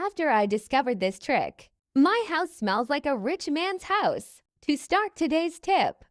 After I discovered this trick, my house smells like a rich man's house. To start today's tip,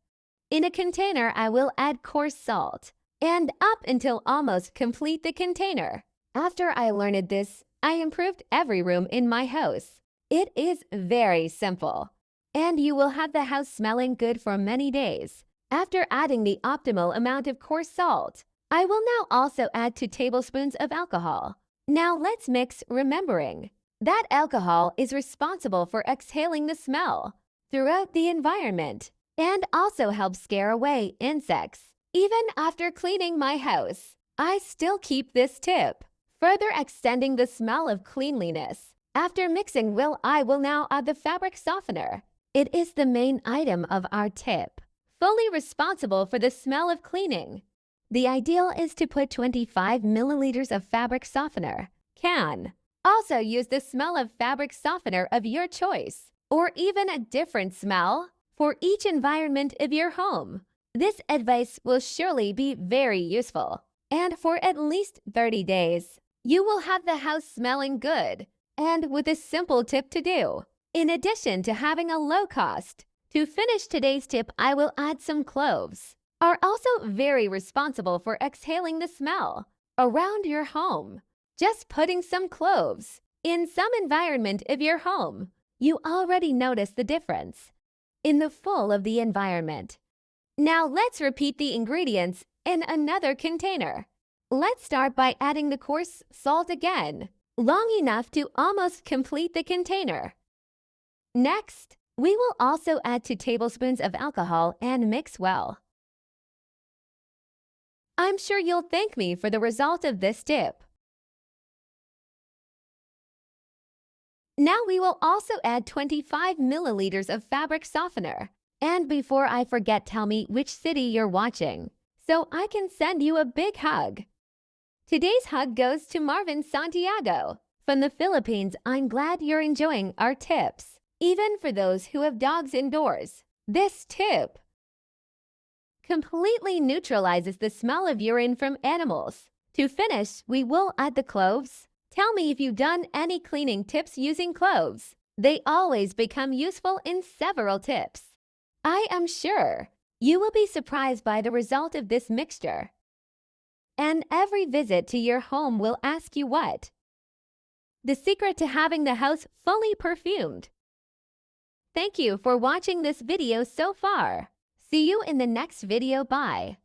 in a container I will add coarse salt and up until almost complete the container. After I learned this, I improved every room in my house. It is very simple, and you will have the house smelling good for many days. After adding the optimal amount of coarse salt, I will now also add 2 tablespoons of alcohol. Now let's mix, remembering that alcohol is responsible for exhaling the smell throughout the environment and also helps scare away insects. Even after cleaning my house, I still keep this tip, further extending the smell of cleanliness. After mixing, I will now add the fabric softener. It is the main item of our tip, fully responsible for the smell of cleaning. The ideal is to put 25 milliliters of fabric softener. Can also use the smell of fabric softener of your choice, or even a different smell for each environment of your home. This advice will surely be very useful, and for at least 30 days, you will have the house smelling good, and with a simple tip to do. In addition to having a low cost, to finish today's tip, I will add some cloves. Are also very responsible for exhaling the smell around your home. Just putting some cloves in some environment of your home, you already notice the difference in the full of the environment. Now let's repeat the ingredients in another container. Let's start by adding the coarse salt again, long enough to almost complete the container. Next, we will also add 2 tablespoons of alcohol and mix well. I'm sure you'll thank me for the result of this tip. Now we will also add 25 milliliters of fabric softener. And before I forget, tell me which city you're watching, so I can send you a big hug. Today's hug goes to Marvin Santiago from the Philippines. I'm glad you're enjoying our tips, even for those who have dogs indoors. This tip completely neutralizes the smell of urine from animals. To finish, we will add the cloves. Tell me if you've done any cleaning tips using cloves. They always become useful in several tips. I am sure you will be surprised by the result of this mixture. And every visit to your home will ask you what? The secret to having the house fully perfumed. Thank you for watching this video so far. See you in the next video. Bye.